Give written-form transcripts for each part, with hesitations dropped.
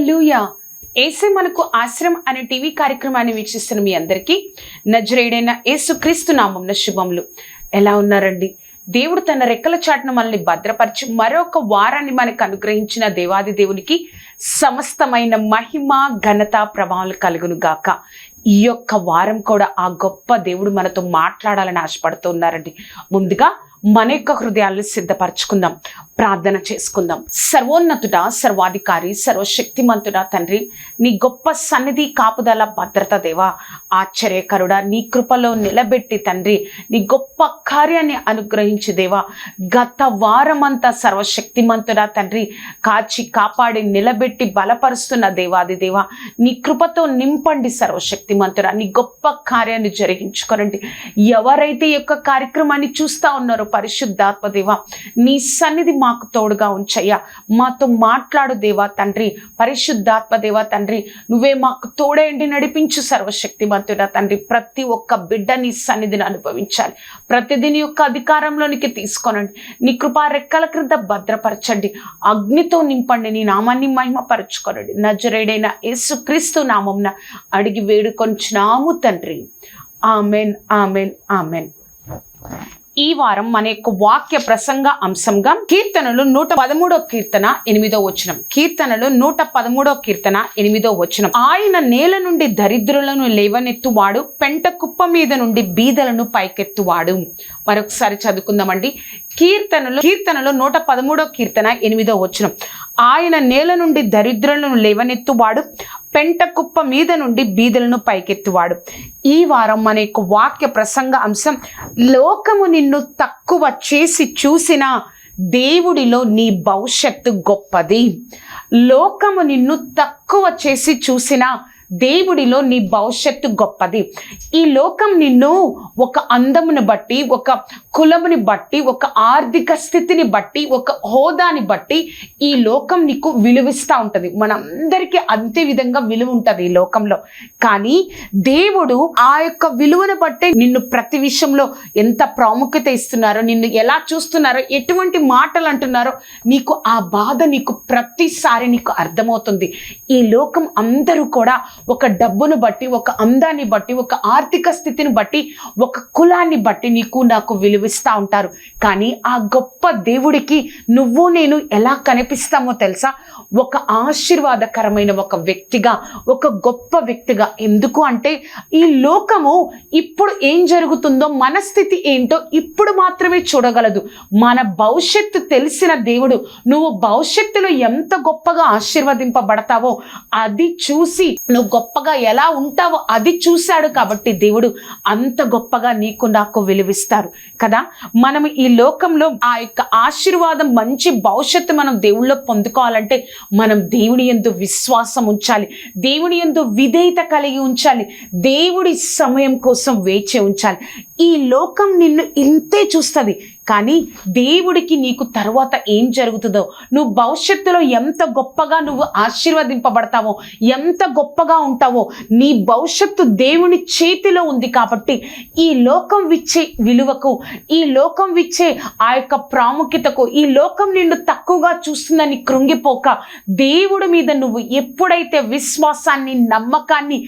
హల్లెలూయా. యేసే మనకు ఆశ్రయం అనే టీవీ కార్యక్రమాన్ని వీక్షిస్తున్న మీ అందరికీ నజరేయుడైన యేసుక్రీస్తు నామమున శుభములు. ఎలా ఉన్నారండి? దేవుడు తన రెక్కల చాటున మనల్ని భద్రపరిచి మరొక వారాన్ని మనకు అనుగ్రహించిన దేవాది దేవునికి సమస్తమైన మహిమ ఘనత ప్రభావాలు కలుగును గాక. ఈ యొక్క వారం కూడా ఆ గొప్ప దేవుడు మనతో మాట్లాడాలని ఆశపడుతూ ఉన్నారండి. ముందుగా మన యొక్క హృదయాలను సిద్ధపరచుకుందాం, ప్రార్థన చేసుకుందాం. సర్వోన్నతుడా, సర్వాధికారి, సర్వశక్తిమంతుడా తండ్రి, నీ గొప్ప సన్నిధి, కాపుదల, భద్రత దేవా, ఆశ్చర్యకరుడా, నీ కృపలో నిలబెట్టి తండ్రి నీ గొప్ప కార్యాన్ని అనుగ్రహించి దేవా, గత వారమంతా సర్వశక్తిమంతుడా తండ్రి కాచి కాపాడి నిలబెట్టి బలపరుస్తున్న దేవాది దేవా, నీ కృపతో నింపండి సర్వశక్తిమంతుడా, నీ గొప్ప కార్యాన్ని జరిగించుకోనండి. ఎవరైతే ఈ యొక్క కార్యక్రమాన్ని చూస్తా ఉన్నారో పరిశుద్ధాత్మ దేవా, నీ సన్నిధి మాకు తోడుగా ఉంచయ్యా, మాతో మాట్లాడు దేవా తండ్రి. పరిశుద్ధాత్మ దేవా తండ్రి, నువ్వే మాకు తోడేండి నడిపించు సర్వశక్తిమంతుడా తండ్రి. ప్రతి ఒక్క బిడ్డ నీ సన్నిధిని అనుభవించాలి, ప్రతిదిని యొక్క అధికారంలోనికి తీసుకోనండి. నీ కృపా రెక్కల క్రింద భద్రపరచండి, అగ్నితో నింపండి, నీ నామాన్ని మహిమపరచుకోనండి. నజరేయుడైన యేసుక్రీస్తు నామమున అడిగి వేడుకొంచున్నాము తండ్రి. Amen, amen, amen. ఈ వారం మన యొక్క వాక్య ప్రసంగ అంశంగా కీర్తనలు 113 కీర్తన 8వ వచనం. కీర్తనలు 113 కీర్తన 8వ వచనం. ఆయన నేల నుండి దరిద్రులను లేవనెత్తువాడు, పెంట కుప్ప మీద నుండి బీదలను పైకెత్తువాడు. మరొకసారి చదువుకుందామండి. కీర్తనలు 113 కీర్తన 8వ వచనం. ఆయన నేల నుండి దరిద్రులను లేవనెత్తువాడు, పెంట కుప్ప మీద నుండి బీదలను పైకెత్తువాడు. ఈ వారం మన యొక్క వాక్య ప్రసంగ అంశం, లోకము నిన్ను తక్కువ చేసి చూసిన దేవుడిలో నీ భవిష్యత్తు గొప్పది. లోకము నిన్ను తక్కువ చేసి చూసిన దేవుడిలో నీ భవిష్యత్తు గొప్పది. ఈ లోకం నిన్ను ఒక అందమును బట్టి, ఒక కులముని బట్టి, ఒక ఆర్థిక స్థితిని బట్టి, ఒక హోదాని బట్టి ఈ లోకం నీకు విలువిస్తూ ఉంటుంది. మనందరికీ అంతే విధంగా విలువ ఉంటుంది ఈ లోకంలో. కానీ దేవుడు ఆ యొక్క విలువను బట్టి నిన్ను ప్రతి విషయంలో ఎంత ప్రాముఖ్యత ఇస్తున్నారో, నిన్ను ఎలా చూస్తున్నారో, ఎటువంటి మాటలు అంటున్నారో నీకు ఆ బాధ నీకు ప్రతిసారి నీకు అర్థమవుతుంది. ఈ లోకం అందరూ కూడా ఒక డబ్బును బట్టి, ఒక అందాన్ని బట్టి, ఒక ఆర్థిక స్థితిని బట్టి, ఒక కులాన్ని బట్టి నీకు నాకు విలువిస్తూ ఉంటారు. కానీ ఆ గొప్ప దేవుడికి నువ్వు నేను ఎలా కనిపిస్తామో తెలుసా? ఒక ఆశీర్వాదకరమైన ఒక వ్యక్తిగా, ఒక గొప్ప వ్యక్తిగా. ఎందుకు అంటే ఈ లోకము ఇప్పుడు ఏం జరుగుతుందో, మన స్థితి ఏంటో ఇప్పుడు మాత్రమే చూడగలదు. మన భవిష్యత్తు తెలిసిన దేవుడు నువ్వు భవిష్యత్తులో ఎంత గొప్పగా ఆశీర్వదింపబడతావో అది చూసి, నువ్వు గొప్పగా ఎలా ఉంటావో అది చూశాడు. కాబట్టి దేవుడు అంత గొప్పగా నీకు నాకు విలువిస్తారు కదా. మనం ఈ లోకంలో ఆ యొక్క ఆశీర్వాదం, మంచి భవిష్యత్తు మనం దేవుళ్ళో పొందుకోవాలంటే మనం దేవుని యందు విశ్వాసం ఉంచాలి, దేవుని యందు విధేయత కలిగి ఉంచాలి, దేవుడి సమయం కోసం వేచి ఉంచాలి. ఈ లోకం నిన్ను ఇంతే చూస్తుంది, కానీ దేవుడికి నీకు తర్వాత ఏం జరుగుతుందో, నువ్వు భవిష్యత్తులో ఎంత గొప్పగా నువ్వు ఆశీర్వదింపబడతావో, ఎంత గొప్పగా ఉంటావో, నీ భవిష్యత్తు దేవుని చేతిలో ఉంది. కాబట్టి ఈ లోకం ఇచ్చే విలువకు, ఈ లోకం ఇచ్చే ఆ యొక్క ప్రాముఖ్యతకు, ఈ లోకం నిన్ను తక్కువగా చూస్తుందని కృంగిపోక, దేవుడి మీద నువ్వు ఎప్పుడైతే విశ్వాసాన్ని, నమ్మకాన్ని,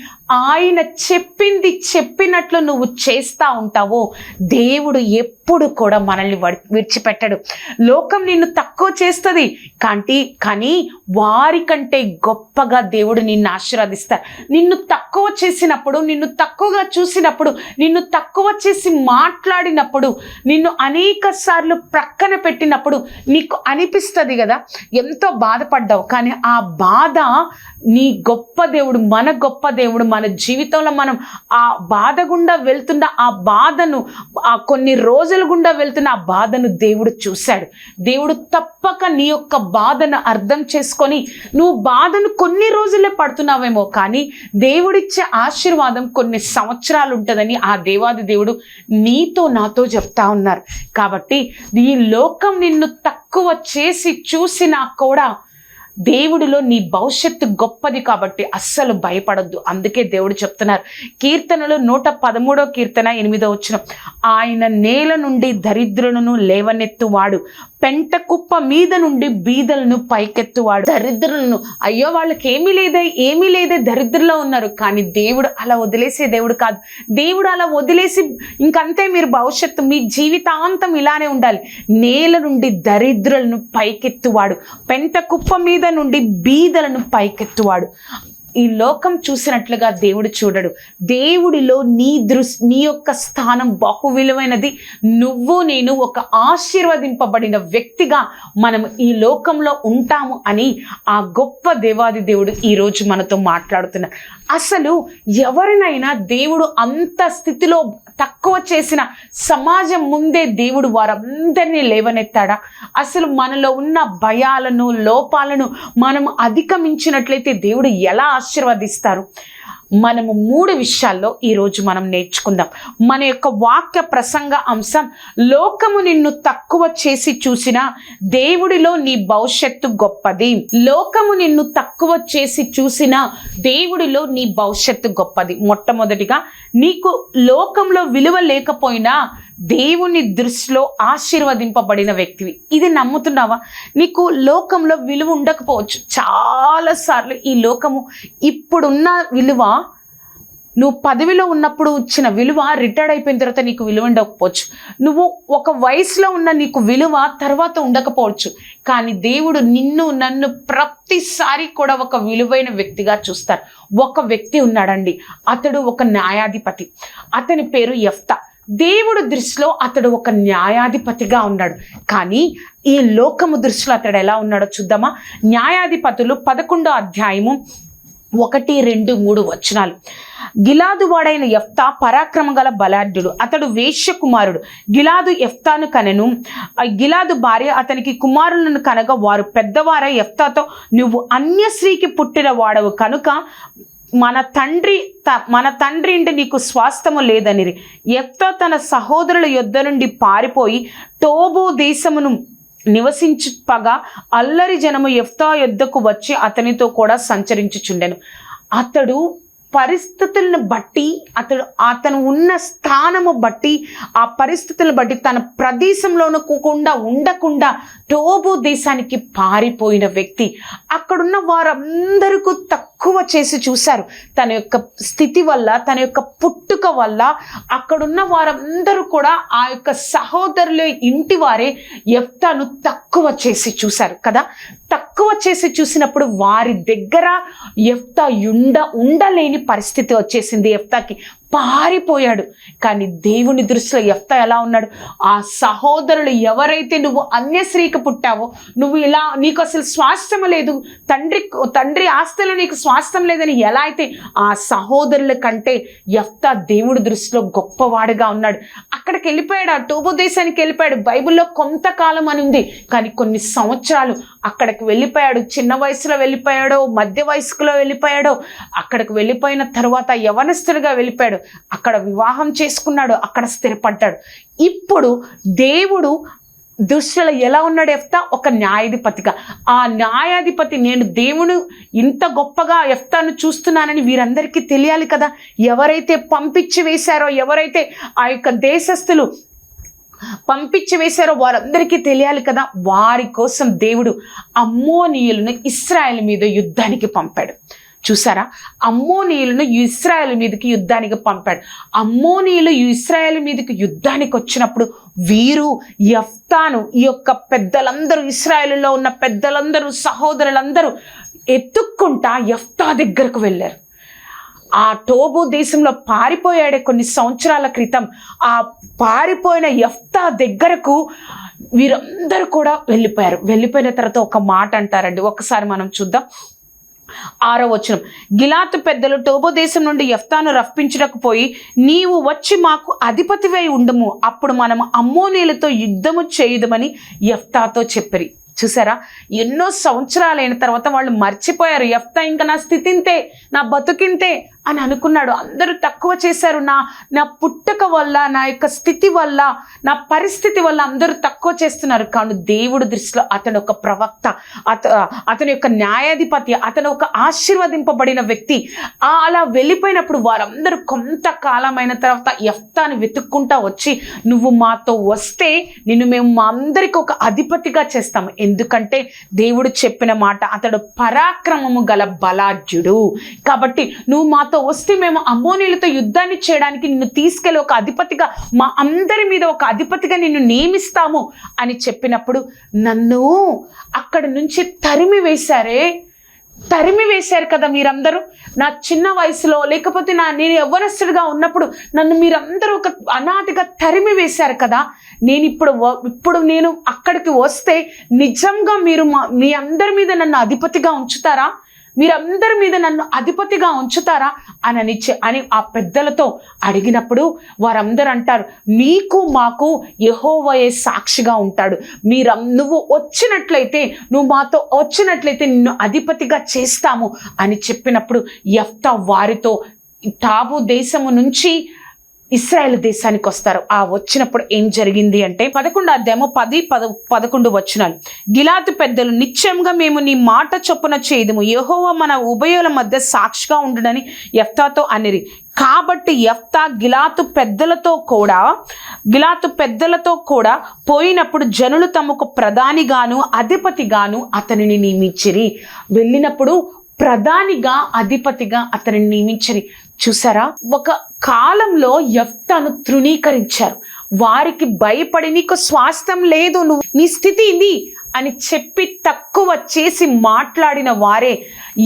ఆయన చెప్పింది చెప్పినట్లు నువ్వు చేస్తూ ఉంటావో, దేవుడు ఎప్పుడు కూడా మనల్ని విడిచిపెట్టడు. లోకం నిన్ను తక్కువ చేస్తుంది, కానీ వారికంటే గొప్పగా దేవుడు నిన్ను ఆశీర్వదిస్తాడు. నిన్ను తక్కువ చేసినప్పుడు, నిన్ను తక్కువగా చూసినప్పుడు, నిన్ను తక్కువ చేసి మాట్లాడినప్పుడు, నిన్ను అనేక సార్లు ప్రక్కన పెట్టినప్పుడు నీకు అనిపిస్తుంది కదా ఎంతో బాధపడ్డావు. కానీ ఆ బాధ నీ గొప్ప దేవుడు, మన గొప్ప దేవుడు, మన జీవితంలో మనం ఆ బాధ గుండా వెళ్తున్న ఆ బాధను, ఆ కొన్ని రోజుల గుండా వెళ్తున్న ఆ బాధను దేవుడు చూశాడు. దేవుడు తప్పక నీ యొక్క బాధను అర్థం చేసుకొని, నువ్వు బాధను కొన్ని రోజులే పడుతున్నావేమో, కానీ దేవుడిచ్చే ఆశీర్వాదం కొన్ని సంవత్సరాలు ఉంటుందని ఆ దేవాది దేవుడు నీతో నాతో చెప్తా ఉన్నారు. కాబట్టి ఈ లోకం నిన్ను తక్కువ చేసి చూసినా కూడా దేవుడిలో నీ భవిష్యత్తు గొప్పది. కాబట్టి అస్సలు భయపడొద్దు. అందుకే దేవుడు చెప్తున్నారు కీర్తనలు 113 కీర్తన 8వ వచనం. ఆయన నేల నుండి దరిద్రులను లేవనెత్తువాడు, పెంట కుప్ప మీద నుండి బీదలను పైకెత్తువాడు. దరిద్రులను, అయ్యో వాళ్ళకి ఏమీ లేదే దరిద్రులో ఉన్నారు, కానీ దేవుడు అలా వదిలేసే దేవుడు కాదు. దేవుడు అలా వదిలేసి ఇంకంతే మీరు భవిష్యత్తు మీ జీవితాంతం ఇలానే ఉండాలి. నేల నుండి దరిద్రులను పైకెత్తువాడు, పెంట కుప్ప మీద నుండి బీదలను పైకెత్తువాడు. ఈ లోకం చూసినట్లుగా దేవుడు చూడడు. దేవుడిలో నీ యొక్క స్థానం బహు విలువైనది. నువ్వు నేను ఒక ఆశీర్వదింపబడిన వ్యక్తిగా మనం ఈ లోకంలో ఉంటాము అని ఆ గొప్ప దేవాది దేవుడు ఈరోజు మనతో మాట్లాడుతున్నారు. అసలు ఎవరినైనా దేవుడు అంత స్థితిలో తక్కువ చేసిన సమాజం ముందే దేవుడు వారందరినీ లేవనెత్తాడా? అసలు మనలో ఉన్న భయాలను, లోపాలను మనం అధిగమించినట్లయితే దేవుడు ఎలా ఆశీర్వదిస్తారు? మనము 3 విషయాల్లో ఈరోజు మనం నేర్చుకుందాం. మన యొక్క వాక్య ప్రసంగ అంశం, లోకము నిన్ను తక్కువ చేసి చూసినా దేవుడిలో నీ భవిష్యత్తు గొప్పది. లోకము నిన్ను తక్కువ చేసి చూసినా దేవుడిలో నీ భవిష్యత్తు గొప్పది. మొట్టమొదటిగా, నీకు లోకంలో విలువ లేకపోయినా దేవుని దృష్టిలో ఆశీర్వదింపబడిన వ్యక్తివి. ఇది నమ్ముతున్నావా? నీకు లోకంలో విలువ ఉండకపోవచ్చు. చాలాసార్లు ఈ లోకము ఇప్పుడున్న విలువ, నువ్వు పదవిలో ఉన్నప్పుడు ఇచ్చిన విలువ రిటైర్డ్ అయిపోయిన తర్వాత నీకు విలువ ఉండకపోవచ్చు. నువ్వు ఒక వయసులో ఉన్న నీకు విలువ తర్వాత ఉండకపోవచ్చు. కానీ దేవుడు నిన్ను నన్ను ప్రతిసారి కూడా ఒక విలువైన వ్యక్తిగా చూస్తారు. ఒక వ్యక్తి ఉన్నాడండి, అతడు ఒక న్యాయాధిపతి. అతని పేరు యెఫ్తా. దేవుడు దృష్టిలో అతడు ఒక న్యాయాధిపతిగా ఉన్నాడు. కానీ ఈ లోకము దృష్టిలో అతడు ఎలా ఉన్నాడో చూద్దామా? న్యాయాధిపతులు 11వ అధ్యాయము 1, 2, 3 వచనాలు. గిలాదు వాడైన యెఫ్తా పరాక్రమ గల బలాఢ్యుడు. అతడు వేశ్య కుమారుడు. గిలాదు యెఫ్తాను కనెను. గిలాదు భార్య అతనికి కుమారులను కనగా వారు పెద్దవారై యెఫ్తాతో, నువ్వు అన్య స్త్రీకి పుట్టిన వాడవు కనుక మన తండ్రి ఇంటి నీకు స్వాస్థ్యము లేదనిరి. యెఫ్తా తన సహోదరుల యొద్ద నుండి పారిపోయి టోబు దేశమును నివసించుపగా అల్లరి జనము యెఫ్తా యొద్దకు వచ్చి అతనితో కూడా సంచరించుచుండెను. అతడు పరిస్థితులను బట్టి, అతను ఉన్న స్థానము బట్టి, ఆ పరిస్థితులను బట్టి తన ప్రదేశంలోనూ ఉండకుండా టోబు దేశానికి పారిపోయిన వ్యక్తి. అక్కడున్న వారందరికీ తక్కువ చేసి చూశారు. తన యొక్క స్థితి వల్ల, తన యొక్క పుట్టుక వల్ల అక్కడున్న వారందరూ కూడా ఆ యొక్క సహోదరుల ఇంటి వారే యెఫ్తాను తక్కువ చేసి చూశారు కదా. తక్కువ చేసి చూసినప్పుడు వారి దగ్గర యెఫ్తా ఉండలేని పరిస్థితి వచ్చేసింది. యెఫ్తాకి పారిపోయాడు. కానీ దేవుని దృష్టిలో యెఫ్తా ఎలా ఉన్నాడు? ఆ సహోదరులు ఎవరైతే, నువ్వు అన్య స్త్రీకి పుట్టావో, నువ్వు ఇలా, నీకు అసలు స్వాస్థ్యం లేదు, తండ్రి ఆస్తిలో నీకు స్వాస్థ్యం లేదని ఎలా అయితే ఆ సహోదరుల కంటే యెఫ్తా దేవుడి దృష్టిలో గొప్పవాడుగా ఉన్నాడు. అక్కడికి వెళ్ళిపోయాడు, ఆ టోబు దేశానికి వెళ్ళిపోయాడు. బైబిల్లో కొంతకాలం అని ఉంది, కానీ కొన్ని సంవత్సరాలు అక్కడికి వెళ్ళిపోయాడు. చిన్న వయసులో వెళ్ళిపోయాడో, మధ్య వయస్కులో వెళ్ళిపోయాడో, అక్కడికి వెళ్ళిపోయిన తర్వాత యవనస్తుడిగా వెళ్ళిపోయాడు. అక్కడ వివాహం చేసుకున్నాడు, అక్కడ స్థిరపడ్డాడు. ఇప్పుడు దేవుడు దృష్టిలో ఎలా ఉన్నాడు యెఫ్తా? ఒక న్యాయాధిపతిగా. ఆ న్యాయాధిపతి, నేను దేవుడు ఇంత గొప్పగా యెఫ్తాను చూస్తున్నానని వీరందరికీ తెలియాలి కదా. ఎవరైతే పంపించి వేశారో, ఎవరైతే ఆ యొక్క దేశస్థులు పంపించి వేశారో వారందరికీ తెలియాలి కదా. వారి కోసం దేవుడు అమ్మోనీయులను ఇశ్రాయేలు మీద యుద్ధానికి పంపాడు. చూసారా? అమ్మోనీయులను ఇశ్రాయేలు మీదకి యుద్ధానికి పంపాడు. అమ్మోనీయులు ఇశ్రాయేలు మీదకి యుద్ధానికి వచ్చినప్పుడు వీరు యెఫ్తాను, ఈ యొక్క పెద్దలందరూ, ఇశ్రాయేలులో ఉన్న పెద్దలందరూ, సహోదరులందరూ ఎత్తుక్కుంటా యెఫ్తా దగ్గరకు వెళ్ళారు. ఆ టోబు దేశంలో పారిపోయాడే కొన్ని సంవత్సరాల క్రితం, ఆ పారిపోయిన యెఫ్తా దగ్గరకు వీరందరూ కూడా వెళ్ళిపోయారు. వెళ్ళిపోయిన తర్వాత ఒక మాట అంటారండి, ఒకసారి మనం చూద్దాం. 6వ వచనం. గిలాతు పెద్దలు టోబు దేశం నుండి యెఫ్తాను రప్పించుటకు పోయి, నీవు వచ్చి మాకు అధిపతివై ఉండుము, అప్పుడు మనము అమ్మోనీయులతో యుద్ధము చేయుదమని యెఫ్తాతో చెప్పిరి. చూసారా, ఎన్నో సంవత్సరాలైన తర్వాత వాళ్ళు మర్చిపోయారు. యెఫ్తా ఇంకా నా స్థితి ఇంతే, నా బతుకింతే అని అనుకున్నాడు. అందరూ తక్కువ చేశారు. నా పుట్టుక వల్ల, నా యొక్క స్థితి వల్ల, నా పరిస్థితి వల్ల అందరూ తక్కువ చేస్తున్నారు. కానీ దేవుడి దృష్టిలో అతను ఒక ప్రవక్త, అతని యొక్క న్యాయాధిపతి, అతను ఒక ఆశీర్వదింపబడిన వ్యక్తి. అలా వెళ్ళిపోయినప్పుడు వారందరూ కొంతకాలమైన తర్వాత యెఫ్తాను వెతుక్కుంటా వచ్చి, నువ్వు మాతో వస్తే నిన్ను మేము మా అందరికి ఒక అధిపతిగా చేస్తాము. ఎందుకంటే దేవుడు చెప్పిన మాట, అతడు పరాక్రమము గల బలాఢ్యుడు కాబట్టి నువ్వు మాతో వస్తే మేము అమ్మోనీయులతో యుద్ధాన్ని చేయడానికి నిన్ను తీసుకెళ్ళి ఒక అధిపతిగా, మా అందరి మీద ఒక అధిపతిగా నిన్ను నియమిస్తాము అని చెప్పినప్పుడు నన్ను అక్కడి నుంచి తరిమి వేశారు కదా మీరందరూ. నా చిన్న వయసులో, లేకపోతే నేను యవ్వనస్తుడిగా ఉన్నప్పుడు నన్ను మీరందరూ ఒక అనాథగా తరిమి వేశారు కదా. ఇప్పుడు నేను అక్కడికి వస్తే నిజంగా మీరు మీ అందరి మీద నన్ను అధిపతిగా ఉంచుతారా, మీరందరి మీద నన్ను అధిపతిగా ఉంచుతారా అని ఆ పెద్దలతో అడిగినప్పుడు వారందరూ అంటారు, నీకు మాకు యెహోవాయే సాక్షిగా ఉంటాడు. నువ్వు వచ్చినట్లయితే, నువ్వు మాతో వచ్చినట్లయితే నిన్ను అధిపతిగా చేస్తాము అని చెప్పినప్పుడు యెఫ్తా వారితో టాబు దేశము నుంచి ఇశ్రాయేలు దేశానికి వస్తారు. వచ్చినప్పుడు ఏం జరిగింది అంటే 11వ అధ్యాయము 10-11 వచనాలు. గిలాదు పెద్దలు, నిశ్చయంగా మేము నీ మాట చొప్పున చేయదుము, యెహోవా మన ఉభయుల మధ్య సాక్షిగా ఉండునని యెఫ్తాతో అనిరి. కాబట్టి యెఫ్తా గిలాదు పెద్దలతో కూడా పోయినప్పుడు జనులు తమకు ప్రధానిగాను అధిపతిగాను అతనిని నియమించిరి. వెళ్ళినప్పుడు ప్రధానిగా, అధిపతిగా అతనిని నియమించరి. చూసారా, ఒక కాలంలో యెఫ్తాను తృణీకరించారు. వారికి భయపడి, నీకు స్వాస్థ్యం లేదు, నీ స్థితి ఇది అని చెప్పి తక్కువ చేసి మాట్లాడిన వారే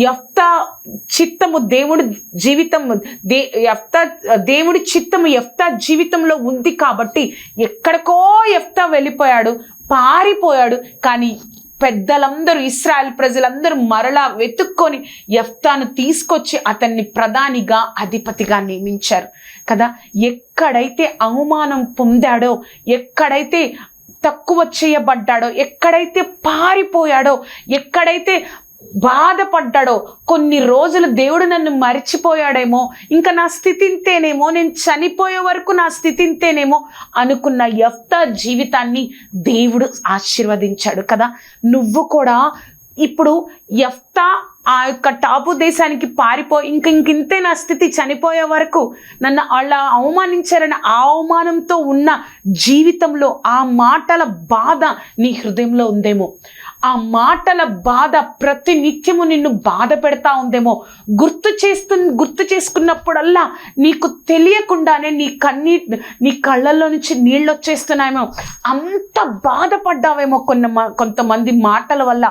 యెఫ్తా చిత్తము దేవుడి చిత్తము యెఫ్తా జీవితంలో ఉంది కాబట్టి ఎక్కడికో యెఫ్తా వెళ్ళిపోయాడు, పారిపోయాడు. కానీ పెద్దలందరూ, ఇశ్రాయేల్ ప్రజలందరూ మరలా వెతుక్కొని యెఫ్తాను తీసుకొచ్చి అతన్ని ప్రధానిగా, అధిపతిగా నియమించారు కదా. ఎక్కడైతే అవమానం పొందాడో, ఎక్కడైతే తక్కువ చేయబడ్డాడో, ఎక్కడైతే పారిపోయాడో, ఎక్కడైతే బాధపడ్డాడో, కొన్ని రోజులు దేవుడు నన్ను మరిచిపోయాడేమో, ఇంకా నా స్థితి ఇంతేనేమో, నేను చనిపోయే వరకు నా స్థితి ఇంతేనేమో అనుకున్న యెఫ్తా జీవితాన్ని దేవుడు ఆశీర్వదించాడు కదా. నువ్వు కూడా ఇప్పుడు యెఫ్తా ఆ యొక్క టాపు దేశానికి ఇంకింతే నా స్థితి, చనిపోయే వరకు నన్ను అలా అవమానించారని ఆ అవమానంతో ఉన్న జీవితంలో ఆ మాటల బాధ నీ హృదయంలో ఉందేమో. ఆ మాటల బాధ ప్రతి నిత్యము నిన్ను బాధ పెడతా ఉందేమో. గుర్తు చేసుకున్నప్పుడల్లా నీకు తెలియకుండానే నీ కళ్ళల్లో నుంచి నీళ్ళు వచ్చేస్తున్నాయేమో. అంత బాధపడ్డావేమో కొంతమంది మాటల వల్ల.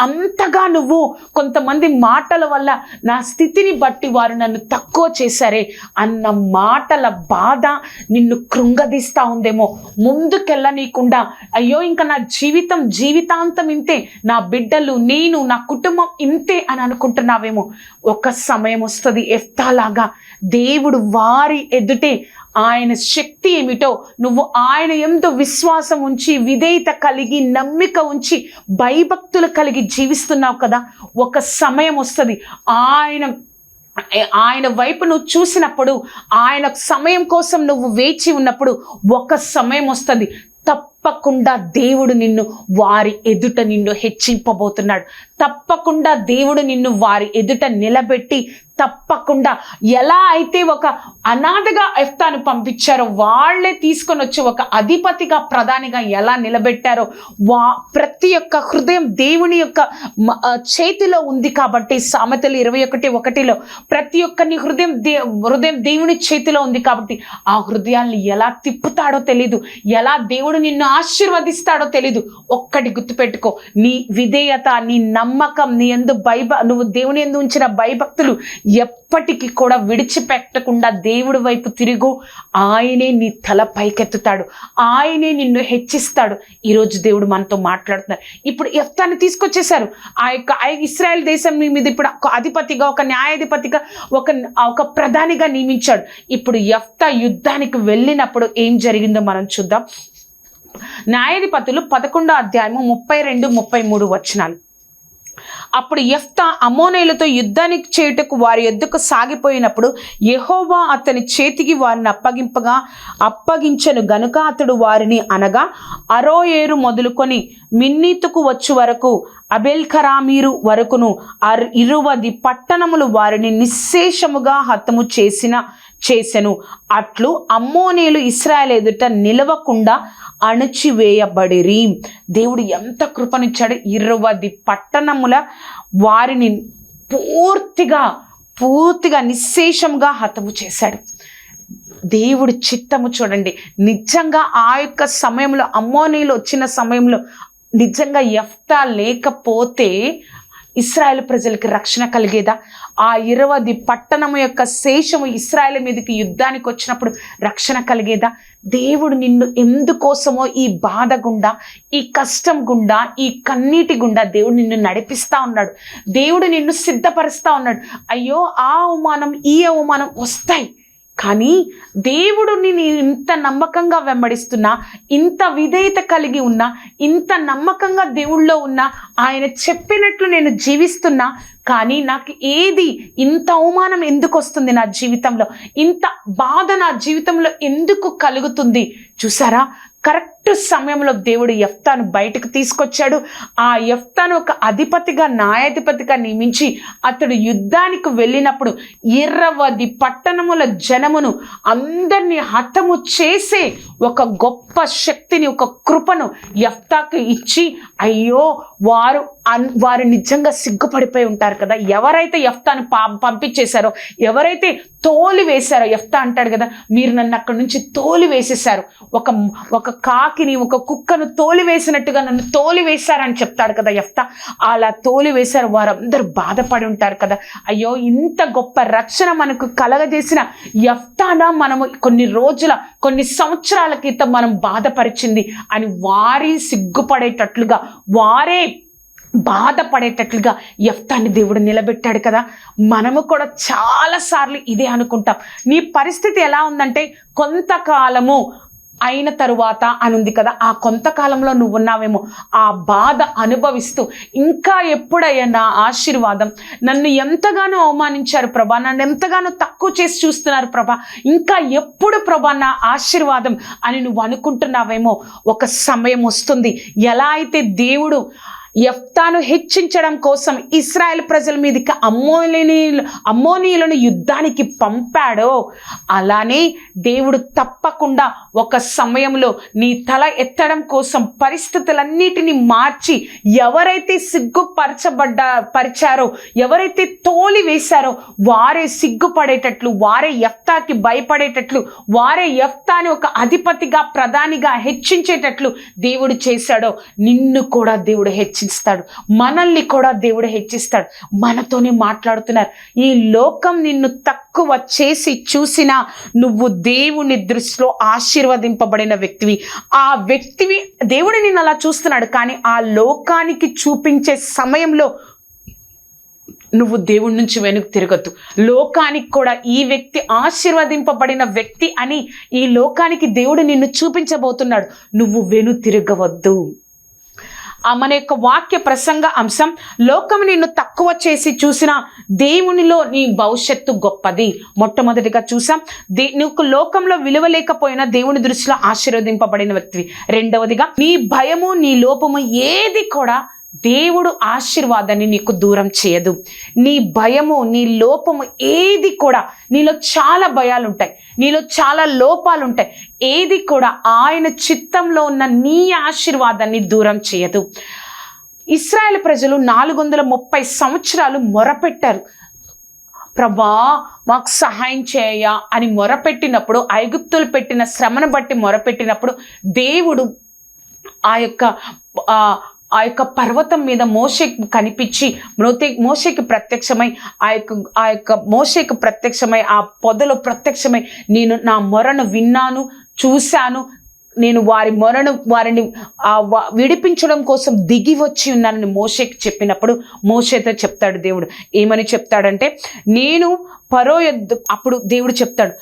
అంతగా నువ్వు కొంతమంది మాటల వల్ల, నా స్థితిని బట్టి వారు నన్ను తక్కువ చేశారే అన్న మాటల బాధ నిన్ను కృంగదీస్తా ఉందేమో. ముందుకెళ్ళనీయకుండా, అయ్యో ఇంకా నా జీవితాంతం ఇంతే, నా బిడ్డలు, నేను, నా కుటుంబం ఇంతే అని అనుకుంటున్నావేమో. ఒక సమయం వస్తుంది యెఫ్తాలాగా దేవుడు వారి ఎదుటే ఆయన శక్తి ఏమిటో, నువ్వు ఆయన యందు విశ్వాసం ఉంచి, విధేయత కలిగి, నమ్మిక ఉంచి, భయభక్తులు కలిగి జీవిస్తున్నావు కదా. ఒక సమయం వస్తుంది, ఆయన వైపు నువ్వు చూసినప్పుడు, ఆయన సమయం కోసం నువ్వు వేచి ఉన్నప్పుడు ఒక సమయం వస్తుంది, తప్పకుండా దేవుడు వారి ఎదుట నిన్ను హెచ్చింపబోతున్నాడు. తప్పకుండా దేవుడు నిన్ను వారి ఎదుట నిలబెట్టి, తప్పకుండా ఎలా అయితే ఒక అనాథగా యెఫ్తాను పంపించారో వాళ్లే తీసుకొని వచ్చి ఒక అధిపతిగా, ప్రధానిగా ఎలా నిలబెట్టారో, ప్రతి ఒక్క హృదయం దేవుని యొక్క చేతిలో ఉంది కాబట్టి, సామెతలు 21:1 ప్రతి ఒక్కరిని హృదయం దేవుని చేతిలో ఉంది కాబట్టి ఆ హృదయాల్ని ఎలా తిప్పుతాడో తెలీదు, ఎలా దేవుడు నిన్ను ఆశీర్వదిస్తాడో తెలీదు. ఒక్కటి గుర్తుపెట్టుకో, నీ విధేయత, నీ నమ్మకం, నువ్వు దేవుని యందు ఉంచిన భయభక్తులు ఎప్పటికీ కూడా విడిచిపెట్టకుండా దేవుడి వైపు తిరుగు. ఆయనే నీ తల పైకెత్తుతాడు, ఆయనే నిన్ను హెచ్చిస్తాడు. ఈరోజు దేవుడు మనతో మాట్లాడుతున్నాడు. ఇప్పుడు యెఫ్తాని తీసుకొచ్చేసారు. ఇశ్రాయేల్ దేశం మీద ఇప్పుడు ఒక అధిపతిగా, ఒక న్యాయాధిపతిగా, ఒక ప్రధానిగా నియమించాడు. ఇప్పుడు యెఫ్తా యుద్ధానికి వెళ్ళినప్పుడు ఏం జరిగిందో మనం చూద్దాం. న్యాయాధిపతులు 11:32-33 అప్పుడు యెఫ్తా అమ్మోనీయులతో యుద్ధానికి చేయుటకు వారి యొద్దకు సాగిపోయినప్పుడు యెహోవా అతని చేతికి వారిని అప్పగించెను గనుక అతడు వారిని అనగా అరోయేరు మొదలుకొని మిన్నీతుకు వచ్చు వరకు అబెల్కరామీరు వరకును 20 పట్టణములు వారిని నిశ్శేషముగా హతము చేసెను. అట్లు అమ్మోనీయులు ఇశ్రాయేలు ఎదుట నిలవకుండా అణచివేయబడిరి. దేవుడు ఎంత కృపనిచ్చాడు. 20 పట్టణముల వారిని పూర్తిగా నిశ్శేషంగా హతము చేశాడు. దేవుడి చిత్తము చూడండి. నిజంగా ఆ యొక్క సమయంలో అమ్మోనీయులు వచ్చిన సమయంలో నిజంగా యెఫ్తా లేకపోతే ఇశ్రాయేలు ప్రజలకి రక్షణ కలిగేదా? ఆ 20 పట్టణము యొక్క శేషము ఇశ్రాయేలు మీదకి యుద్ధానికి వచ్చినప్పుడు రక్షణ కలిగేదా? దేవుడు నిన్ను ఎందుకోసమో ఈ బాధ గుండా, ఈ కష్టం గుండా, ఈ కన్నీటి గుండా దేవుడు నిన్ను నడిపిస్తా ఉన్నాడు. దేవుడు నిన్ను సిద్ధపరుస్తా ఉన్నాడు. అయ్యో ఆ అవమానం ఈ అవమానం వస్తాయి, కానీ దేవుడు నేను ఇంత నమ్మకంగా వెంబడిస్తున్నా, ఇంత విధేయత కలిగి ఉన్నా, ఇంత నమ్మకంగా దేవుళ్ళో ఉన్నా, ఆయన చెప్పినట్లు నేను జీవిస్తున్నా, కానీ నాకు ఇంత అవమానం ఎందుకు వస్తుంది నా జీవితంలో, ఇంత బాధ నా జీవితంలో ఎందుకు కలుగుతుంది? చూసారా, కరెక్ట్ సమయంలో దేవుడు యెఫ్తాను బయటకు తీసుకొచ్చాడు. ఆ యెఫ్తాను ఒక అధిపతిగా, న్యాయాధిపతిగా నియమించి అతడు యుద్ధానికి వెళ్ళినప్పుడు 20 పట్టణముల జనమును అందరినీ హతము చేసే ఒక గొప్ప శక్తిని, ఒక కృపను యెఫ్తాకు ఇచ్చి, అయ్యో వారు నిజంగా సిగ్గుపడిపోయి ఉంటారు కదా. ఎవరైతే యెఫ్తాను పంపించేశారో, ఎవరైతే తోలి వేశారో, యెఫ్తా అంటాడు కదా, మీరు నన్ను అక్కడి నుంచి తోలి వేసేశారు, ఒక కాకిని, ఒక కుక్కను తోలి వేసినట్టుగా నన్ను తోలి వేశారని చెప్తాడు కదా యెఫ్తా. అలా తోలి వేశారు. వారందరూ బాధపడి ఉంటారు కదా. అయ్యో, ఇంత గొప్ప రక్షణ మనకు కలగజేసిన యెఫ్తానా మనము కొన్ని సంవత్సరాల క్రితం మనం బాధపరిచింది అని వారి సిగ్గుపడేటట్లుగా, వారే బాధపడేటట్లుగా యెఫ్తాని దేవుడు నిలబెట్టాడు కదా. మనము కూడా చాలాసార్లు ఇదే అనుకుంటాం. నీ పరిస్థితి ఎలా ఉందంటే కొంతకాలము అయిన తరువాత అని ఉంది కదా. ఆ కొంతకాలంలో నువ్వు ఉన్నావేమో, ఆ బాధ అనుభవిస్తూ ఇంకా ఎప్పుడయ్యా నా ఆశీర్వాదం, నన్ను ఎంతగానో అవమానించారు ప్రభా, నన్ను ఎంతగానో తక్కువ చేసి చూస్తున్నారు ప్రభా, ఇంకా ఎప్పుడు ప్రభా నా ఆశీర్వాదం అని నువ్వు అనుకుంటున్నావేమో. ఒక సమయం వస్తుంది, ఎలా అయితే దేవుడు యెఫ్తాను హెచ్చించడం కోసం ఇశ్రాయేల్ ప్రజల మీదకి అమ్మోనీయులను యుద్ధానికి పంపాడో, అలానే దేవుడు తప్పకుండా ఒక సమయంలో నీ తల ఎత్తడం కోసం పరిస్థితులన్నిటినీ మార్చి, ఎవరైతే పరిచారో, ఎవరైతే తోలి వేశారో వారే సిగ్గుపడేటట్లు, వారే యెఫ్తాకి భయపడేటట్లు, వారే యెఫ్తాని ఒక అధిపతిగా, ప్రధానిగా హెచ్చించేటట్లు దేవుడు చేశాడో, నిన్ను కూడా దేవుడు హెచ్చించాడు, మనల్ని కూడా దేవుడు హెచ్చిస్తాడు. మనతోనే మాట్లాడుతున్నారు. ఈ లోకం నిన్ను తక్కువ చేసి చూసినా నువ్వు దేవుని దృష్టిలో ఆశీర్వదింపబడిన వ్యక్తివి. దేవుడు నిన్ను అలా చూస్తున్నాడు, కానీ ఆ లోకానికి చూపించే సమయంలో నువ్వు దేవుడి నుంచి వెనుక తిరగద్దు. లోకానికి కూడా ఈ వ్యక్తి ఆశీర్వదింపబడిన వ్యక్తి అని ఈ లోకానికి దేవుడు నిన్ను చూపించబోతున్నాడు. నువ్వు వెను తిరగవద్దు. మన యొక్క వాక్య ప్రసంగ అంశం, లోకం నిన్ను తక్కువ చేసి చూసిన దేవునిలో నీ భవిష్యత్తు గొప్పది. మొట్టమొదటిగా చూసాం, నువ్వు లోకంలో విలువ లేకపోయినా దేవుని దృష్టిలో ఆశీర్వదింపబడిన వ్యక్తివి. రెండవదిగా, నీ భయము, నీ లోపము ఏది కూడా దేవుడు ఆశీర్వాదాన్ని నీకు దూరం చేయదు. నీ భయము, నీ లోపము ఏది కూడా, నీలో చాలా భయాలు ఉంటాయి, నీలో చాలా లోపాలు ఉంటాయి, ఏది కూడా ఆయన చిత్తంలో ఉన్న నీ ఆశీర్వాదాన్ని దూరం చేయదు. ఇశ్రాయేల్ ప్రజలు 430 సంవత్సరాలు మొరపెట్టారు, ప్రభా మాకు సహాయం చేయ అని మొరపెట్టినప్పుడు, ఐగుప్తులు పెట్టిన శ్రమను బట్టి మొరపెట్టినప్పుడు దేవుడు ఆ యొక్క పర్వతం మీద మోషేకి కనిపించి, మోషేకి ప్రత్యక్షమై, మోషేకి ప్రత్యక్షమై, ఆ పొదలో ప్రత్యక్షమై, నేను నా మొరను విన్నాను, చూశాను, నేను వారిని విడిపించడం కోసం దిగి వచ్చి ఉన్నానని మోషేకి చెప్పినప్పుడు, మోషేతో చెప్తాడు దేవుడు. ఏమని చెప్తాడంటే, నేను ఫరో అప్పుడు దేవుడు చెప్తాడు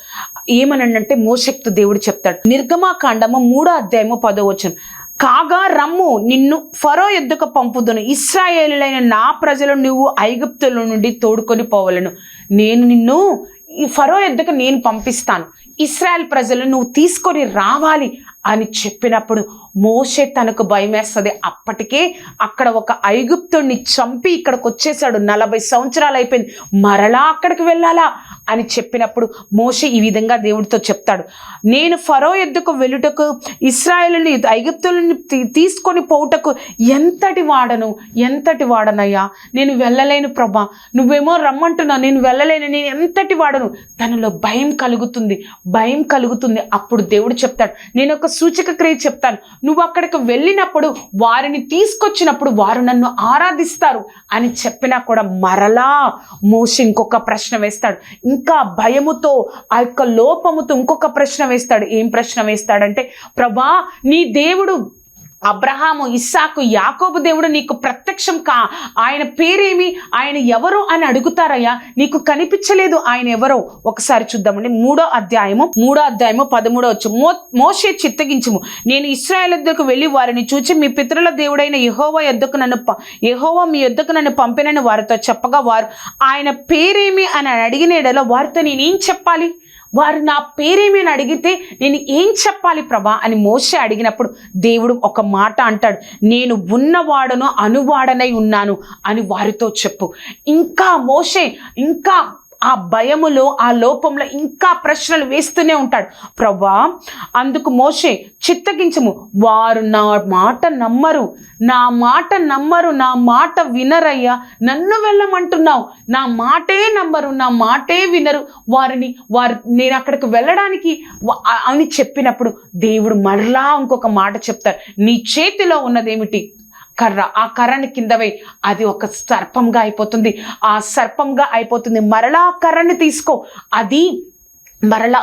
ఏమనంటే, మోషేతో దేవుడు చెప్తాడు, నిర్గమాకాండము 3వ అధ్యాయము 10వ వచనం, కాగా రమ్ము, నిన్ను ఫరో యొద్దకు పంపుదును, ఇశ్రాయేలులైన నా ప్రజలు నువ్వు ఐగుప్తుల నుండి తోడుకొని పోవలను. నేను నిన్ను ఈ ఫరో యొద్దకు నేను పంపిస్తాను, ఇశ్రాయేల్ ప్రజలు నువ్వు తీసుకొని రావాలి అని చెప్పినప్పుడు మోషే తనకు భయమేస్తుంది. అప్పటికే అక్కడ ఒక ఐగుప్తుడిని చంపి ఇక్కడికి వచ్చేసాడు, 40 సంవత్సరాలు అయిపోయింది, మరలా అక్కడికి వెళ్ళాలా అని చెప్పినప్పుడు మోషే ఈ విధంగా దేవుడితో చెప్తాడు, నేను ఫరో యొద్దకు వెళ్ళుటకు ఇశ్రాయేలుని ఐగుప్తులని తీసుకొని పోవుటకు ఎంతటి వాడనయ్యా, నేను వెళ్ళలేను ప్రభా, నువ్వేమో రమ్మంటున్నావు, నేను వెళ్ళలేను, నేను ఎంతటి వాడను. తనలో భయం కలుగుతుంది. అప్పుడు దేవుడు చెప్తాడు, నేను ఒక సూచక క్రియ చెప్తాను, నువ్వు అక్కడికి వెళ్ళినప్పుడు వారిని తీసుకొచ్చినప్పుడు వారు నన్ను ఆరాధిస్తారు అని చెప్పినా కూడా మరలా మోషే ఇంకొక ప్రశ్న వేస్తాడు. ఇంకా భయముతో ఆ యొక్క లోపముతో ఇంకొక ప్రశ్న వేస్తాడు. ఏం ప్రశ్న వేస్తాడంటే, ప్రభా నీ దేవుడు అబ్రహాము, ఇస్సాకు, యాకోబు దేవుడు నీకు ప్రత్యక్షం ఆయన పేరేమి, ఆయన ఎవరు అని అడుగుతారయ్యా, నీకు కనిపించలేదు, ఆయన ఎవరో ఒకసారి చూద్దామండి. 3వ అధ్యాయము 13వ మోషే చిత్తగించుము, నేను ఇశ్రాయేలు యొద్దకు వెళ్ళి వారిని చూచి మీ పితరుల దేవుడైన యెహోవా మీ యొద్దకు నన్ను పంపినని వారితో చెప్పగా, వారు ఆయన పేరేమి అని అడిగిన యెడల వారితో నేనేం చెప్పాలి, వారు నా పేరేమి అని అడిగితే నేను ఏం చెప్పాలి ప్రభా అని మోషే అడిగినప్పుడు దేవుడు ఒక మాట అంటాడు, నేను ఉన్నవాడను అనువాడనై ఉన్నాను అని వారితో చెప్పు. ఇంకా మోషే ఇంకా ఆ భయములో ఆ లోపంలో ఇంకా ప్రశ్నలు వేస్తూనే ఉంటాడు. ప్రభా అందుకు మోషే చిత్తగించము, వారు నా మాట నమ్మరు, నా మాట వినరయ్యా, నన్ను వెళ్ళమంటున్నావు, నా మాటే నమ్మరు, నా మాటే వినరు, నేను అక్కడికి వెళ్ళడానికి అని చెప్పినప్పుడు దేవుడు మరలా ఇంకొక మాట చెప్తారు, నీ చేతిలో ఉన్నదేమిటి, కర్ర, ఆ కర్రని కింద వేయి, అది ఒక సర్పంగా అయిపోతుంది, మరలా కర్రని తీసుకో, అది మరలా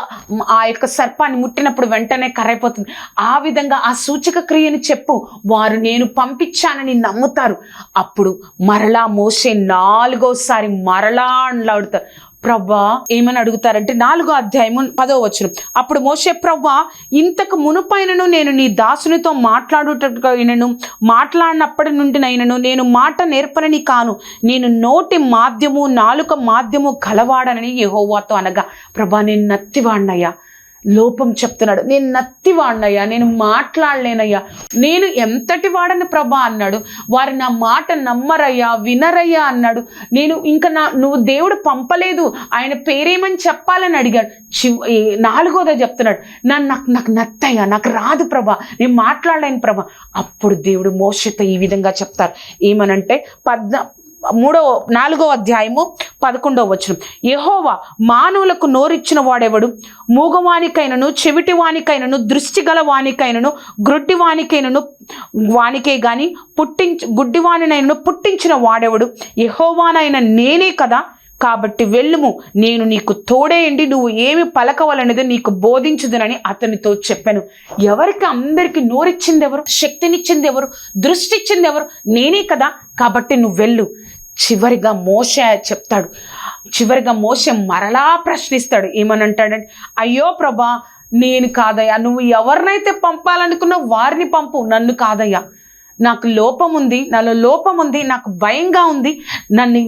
ఆ యొక్క సర్పాన్ని ముట్టినప్పుడు వెంటనే కర్రైపోతుంది. ఆ విధంగా ఆ సూచక క్రియని చెప్పు, వారు నేను పంపించానని నమ్ముతారు. అప్పుడు మరలా మోషే 4వసారి మరలా అడుగుతారు, ప్రభా ఏమని అడుగుతారంటే 4వ అధ్యాయము 10వ వచనం, అప్పుడు మోషే, ప్రభా ఇంతకు మునుపైనను నేను నీ దాసునితో మాట్లాడినప్పటి నుండి నేను మాట నేర్పనని కాను, నేను నోటి మాధ్యము నాలుక మాధ్యము గలవాడనని యెహోవాతో అనగా, ప్రభా నేను నత్తివాడినయ్యా, లోపం చెప్తున్నాడు, నేను నత్తివాడినయ్యా, నేను మాట్లాడలేనయ్యా, నేను ఎంతటి వాడని ప్రభా అన్నాడు. వారు నా మాట నమ్మరయ్యా, వినరయ్యా అన్నాడు. నేను ఇంకా నువ్వు దేవుడు పంపలేదు, ఆయన పేరేమని చెప్పాలని అడిగాడు. 4వది చెప్తున్నాడు, నాకు నత్తయ్యా, నాకు రాదు ప్రభా, నేను మాట్లాడలేను ప్రభా. అప్పుడు దేవుడు మోషేతో ఈ విధంగా చెప్తారు, ఏమనంటే 4వ అధ్యాయము 11వ వచనం, యెహోవా మానవులకు నోరిచ్చిన వాడెవడు, మూగవానికైనను చెవిటివానికైనను దృష్టి గల వానికైనను గ్రుడ్డివానికైనను వానికే గాని గుడ్డివానినైనను పుట్టించిన వాడెవడు, యెహోవానైన నేనే కదా, కాబట్టి వెళ్ళుము, నేను నీకు తోడేయండి, నువ్వు ఏమి పలకవలనేది నీకు బోధించుదునని అతనితో చెప్పాను. ఎవరికి అందరికి నోరిచ్చింది ఎవరు, శక్తినిచ్చింది ఎవరు, దృష్టి ఇచ్చింది ఎవరు, నేనే కదా, కాబట్టి నువ్వు వెళ్ళు. చివరిగా మోషే మరలా ప్రశ్నిస్తాడు. ఏమనంటాడంటే, అయ్యో ప్రభా నేను కాదయ్యా, నువ్వు ఎవరినైతే పంపాలనుకున్నావు వారిని పంపు, నన్ను కాదయ్యా, నాకు లోపం ఉంది, నాలో లోపం ఉంది, నాకు భయంగా ఉంది,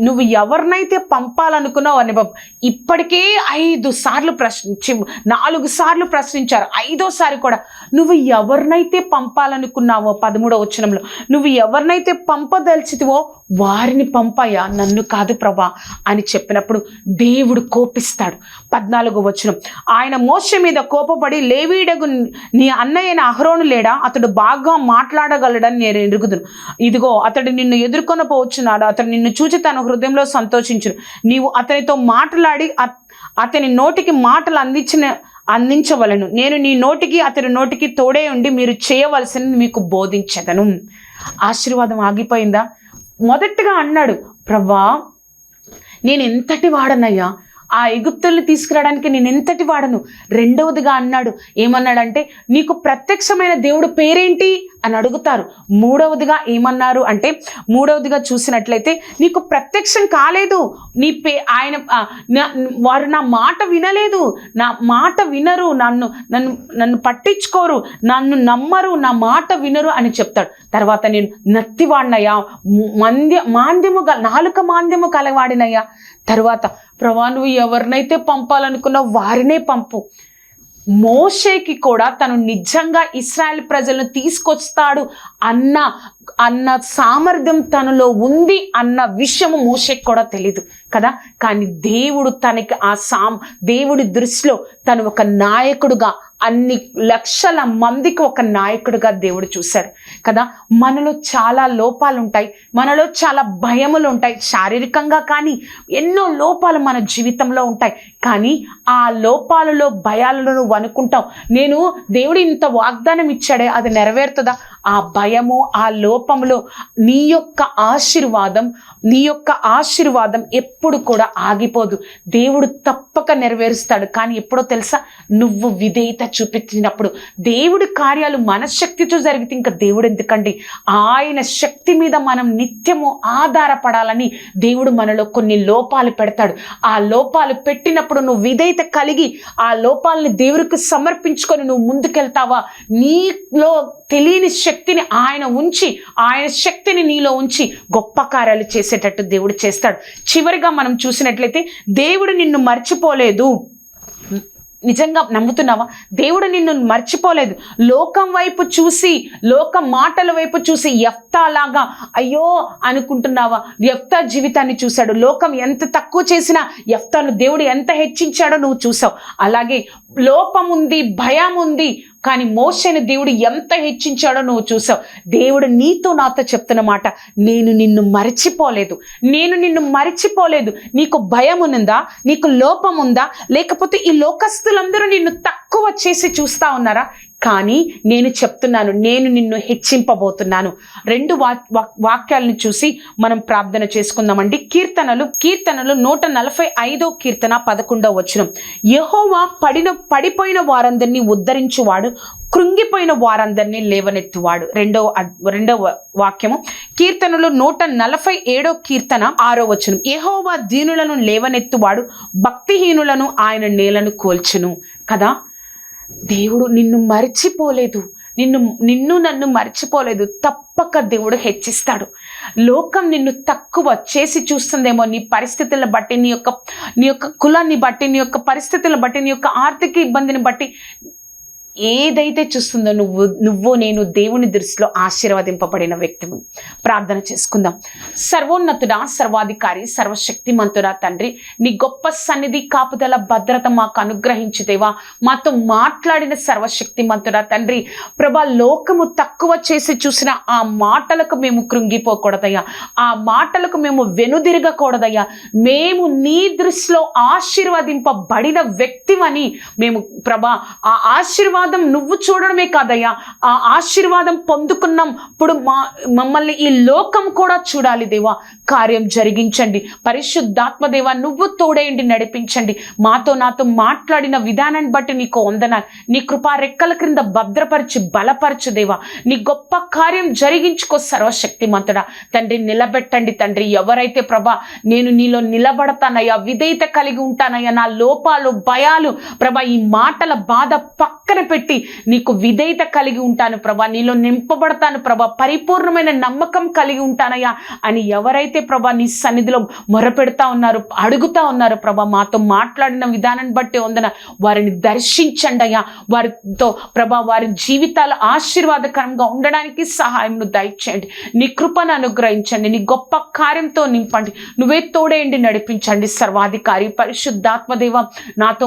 నువ్వు ఎవరినైతే పంపాలనుకున్నావు అని ఇప్పటికే 5 సార్లు 4 సార్లు ప్రశ్నించారు. 5వసారి కూడా నువ్వు ఎవరినైతే పంపాలనుకున్నావో 13వ వచనంలో నువ్వు ఎవరినైతే పంపదలిచితివో వారిని పంపయ్యా, నన్ను కాదు ప్రభా అని చెప్పినప్పుడు దేవుడు కోపిస్తాడు. 14వ వచనం, ఆయన మోషే మీద కోపపడి, లేవీయుడగు నీ అన్నయ్యైన అహరోను లేడా, అతడు బాగా మాట్లాడగలడని నేను ఎరుగుదును, ఇదిగో అతడు నిన్ను ఎదుర్కొనపోవచ్చున్నాడు, అతడు నిన్ను చూచి తన హృదయంలో సంతోషించును, నీవు అతనితో మాట్లాడి అతని నోటికి మాటలు అందించవలను, నేను నీ నోటికి అతని నోటికి తోడే ఉండి మీరు చేయవలసినది మీకు బోధించెదను. ఆశీర్వాదం ఆగిపోయిందా? మొదటగా అన్నాడు, ప్రభా నేను ఎంతటి వాడనయ్యా, ఆ ఐగుప్తుల్ని తీసుకురావడానికి నేను ఎంతటి వాడను. రెండవదిగా అన్నాడు, ఏమన్నాడంటే నీకు ప్రత్యక్షమైన దేవుడు పేరేంటి అని అడుగుతారు. మూడవదిగా ఏమన్నారు అంటే, మూడవదిగా చూసినట్లయితే నీకు ప్రత్యక్షం కాలేదు, వారు నా మాట వినలేదు, నా మాట వినరు, నన్ను పట్టించుకోరు, నన్ను నమ్మరు, నా మాట వినరు అని చెప్తాడు. తర్వాత నేను నత్తివాడినయ్యా, నాలుక మాంద్యము కలవాడినయ్యా. తర్వాత ప్రభా నువ్వు ఎవరినైతే పంపాలనుకున్నావు వారినే పంపు. మోషేకి కూడా తను నిజంగా ఇశ్రాయేల్ ప్రజలను తీసుకొస్తాడు అన్న సామర్థ్యం తనలో ఉంది అన్న విషయము మోషేకి కూడా తెలీదు కదా. కానీ దేవుడు తనకి దేవుడి దృష్టిలో తను ఒక నాయకుడుగా, అన్ని లక్షల మందికి ఒక నాయకుడిగా దేవుడు చూశాడు కదా. మనలో చాలా లోపాలు ఉంటాయి, మనలో చాలా భయములు ఉంటాయి, శారీరకంగా కానీ ఎన్నో లోపాలు మన జీవితంలో ఉంటాయి. కానీ ఆ లోపాలలో భయాలను నువ్వు అనుకుంటావు, నేను దేవుడు ఇంత వాగ్దానం ఇచ్చాడే అది నెరవేరుతుందా? ఆ భయము, ఆ లోపంలో నీ యొక్క ఆశీర్వాదం ఎప్పుడు కూడా ఆగిపోదు. దేవుడు తప్పక నెరవేరుస్తాడు. కానీ ఎప్పుడో తెలుసా, నువ్వు విధేయత చూపించినప్పుడు. దేవుడి కార్యాలు మన శక్తితో జరిగితే ఇంకా దేవుడు ఎందుకండి? ఆయన శక్తి మీద మనం నిత్యము ఆధారపడాలని దేవుడు మనలో కొన్ని లోపాలు పెడతాడు. ఆ లోపాలు పెట్టినప్పుడు నువ్వు విధేయత కలిగి ఆ లోపాలని దేవుడికి సమర్పించుకొని నువ్వు ముందుకెళ్తావా, నీలో తెలియని శక్తిని ఆయన శక్తిని నీలో ఉంచి గొప్ప కార్యాలు చేసేటట్టు దేవుడు చేస్తాడు. చివరిగా మనం చూసినట్లయితే దేవుడు నిన్ను మర్చిపోలేదు. నిజంగా నమ్ముతున్నావా? దేవుడు నిన్ను మర్చిపోలేదు. లోకం వైపు చూసి, లోక మాటల వైపు చూసి యెఫ్తా లాగా అయ్యో అనుకుంటున్నావా? యెఫ్తా జీవితాన్ని చూశాడు. లోకం ఎంత తక్కువ చేసినా యెఫ్తాను దేవుడు ఎంత హెచ్చించాడో నువ్వు చూసావు. అలాగే లోపం ఉంది, భయం ఉంది, కానీ మోషేని దేవుడు ఎంత హెచ్చించాడో నువ్వు చూసావు. దేవుడు నీతో నాతో చెప్తున్న మాట, నేను నిన్ను మరిచిపోలేదు. నీకు భయం ఉందా? నీకు లోపం ఉందా? లేకపోతే ఈ లోకస్తులందరూ నిన్ను తక్కువ చేసి చూస్తా ఉన్నారా? కానీ నేను చెప్తున్నాను, నేను నిన్ను హెచ్చింపబోతున్నాను. 2 వాక్యాలను చూసి మనం ప్రార్థన చేసుకుందామండి. కీర్తనలు 145 కీర్తన 11వ వచనం, యెహోవా పడిపోయిన వారందరినీ ఉద్ధరించువాడు, కృంగిపోయిన వారందరినీ లేవనెత్తువాడు. రెండవ వాక్యము కీర్తనలు 147 కీర్తన 6వ వచనం, యెహోవా దీనులను లేవనెత్తువాడు, భక్తిహీనులను ఆయన నేలను కోల్చును కదా. దేవుడు నిన్ను మర్చిపోలేదు, నన్ను మర్చిపోలేదు. తప్పక దేవుడు హెచ్చిస్తాడు. లోకం నిన్ను తక్కువ చేసి చూస్తుందేమో, నీ పరిస్థితులను బట్టి, నీ యొక్క కులాన్ని బట్టి, నీ యొక్క పరిస్థితులను బట్టి, నీ యొక్క ఆర్థిక ఇబ్బందిని బట్టి ఏదైతే చూస్తుందో నేను దేవుని దృష్టిలో ఆశీర్వదింపబడిన వ్యక్తిని. ప్రార్థన చేసుకుందాం. సర్వోన్నతుడా, సర్వాధికారి, సర్వశక్తిమంతుడా తండ్రి, నీ గొప్ప సన్నిధి, కాపుదల, భద్రత మాకు అనుగ్రహించుదేవా. మాతో మాట్లాడిన సర్వశక్తిమంతుడా తండ్రి, ప్రభా లోకము తక్కువ చేసి చూసిన ఆ మాటలకు మేము కృంగిపోకూడదయ్యా, ఆ మాటలకు మేము వెనుదిరగకూడదయ్యా. మేము నీ దృష్టిలో ఆశీర్వదింపబడిన వ్యక్తివని మేము ప్రభా, ఆ ఆశీర్వాదం నువ్వు చూడడమే కాదయ్యా, ఆ ఆశీర్వాదం పొందుకున్నాం. ఇప్పుడు మమ్మల్ని ఈ లోకం కూడా చూడాలి దేవా. కార్యం జరిగించండి పరిశుద్ధాత్మ దేవా, నువ్వు తోడేయండి, నడిపించండి. నాతో మాట్లాడిన విధానాన్ని బట్టి నీకు వందనాలు. నీ కృపా రెక్కల క్రింద భద్రపరిచి బలపరచు దేవా. నీ గొప్ప కార్యం జరిగించుకో సర్వశక్తిమంతుడా తండ్రి. నిలబెట్టండి తండ్రి. ఎవరైతే ప్రభా నేను నీలో నిలబడతానయ్యా, విధేయత కలిగి ఉంటానయ్యా, నా లోపాలు, భయాలు ప్రభా, ఈ మాటల బాధ పక్కన పెట్టి నీకు విధేయత కలిగి ఉంటాను ప్రభా, నీలో నింపబడతాను ప్రభా, పరిపూర్ణమైన నమ్మకం కలిగి ఉంటానయ్యా అని ఎవరైతే ప్రభా నీ సన్నిధిలో మొరపెడతా ఉన్నారు, అడుగుతా ఉన్నారు ప్రభా, మాతో మాట్లాడిన విధానాన్ని బట్టి వందన వారిని దర్శించండి అయ్యా. వారితో ప్రభా వారి జీవితాలు ఆశీర్వాదకరంగా ఉండడానికి సహాయం దయచేయండి. నీ కృపను అనుగ్రహించండి. నీ గొప్ప కార్యంతో నింపండి. నువ్వే తోడేయండి, నడిపించండి. సర్వాధికారి పరిశుద్ధాత్మదేవ,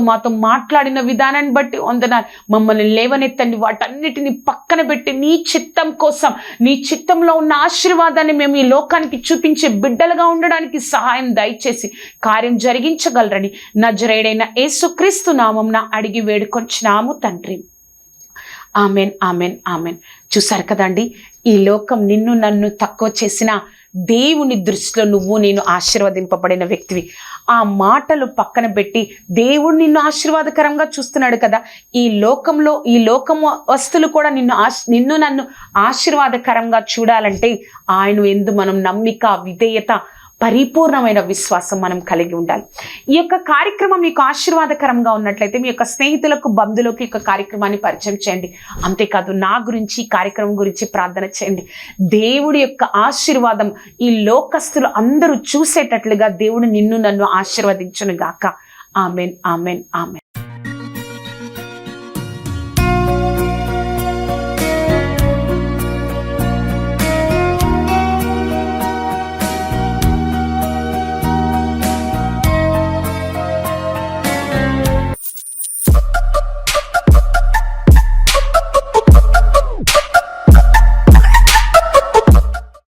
మాతో మాట్లాడిన విధానాన్ని బట్టి వందనాలు. మమ్మల్ని లేవనెత్తండి. వాటన్నిటిని పక్కన పెట్టి నీ చిత్తం కోసం, నీ చిత్తంలో ఉన్న ఆశీర్వాదాన్ని మేము ఈ లోకానికి చూపించే బిడ్డలుగా ఉండడానికి సహాయం దయచేసి కార్యం జరిగించగలరని నజరేయుడైన యేసుక్రీస్తు నామమున అడిగి వేడుకొంచున్నాము తండ్రి. Amen, amen, amen. చూసారు కదండి, ఈ లోకం నిన్ను నన్ను తక్కువ చేసిన దేవుని దృష్టిలో నువ్వు నేను ఆశీర్వదింపబడిన వ్యక్తివి. ఆ మాటలు పక్కన పెట్టి దేవుడు నిన్ను ఆశీర్వాదకరంగా చూస్తున్నాడు కదా. ఈ లోకము వస్తువులు కూడా నిన్ను నన్ను ఆశీర్వాదకరంగా చూడాలంటే ఆయన యందు మనం నమ్మిక, విధేయత, పరిపూర్ణమైన విశ్వాసం మనం కలిగి ఉండాలి. ఈ యొక్క కార్యక్రమం మీకు ఆశీర్వాదకరంగా ఉన్నట్లయితే మీ యొక్క స్నేహితులకు, బంధువులకు ఈ యొక్క కార్యక్రమాన్ని పరిచయం చేయండి. అంతేకాదు నా గురించి, ఈ కార్యక్రమం గురించి ప్రార్థన చేయండి. దేవుడి యొక్క ఆశీర్వాదం ఈ లోకస్తులు అందరూ చూసేటట్లుగా దేవుడు నిన్ను నన్ను ఆశీర్వదించును గాక. Amen, amen, amen.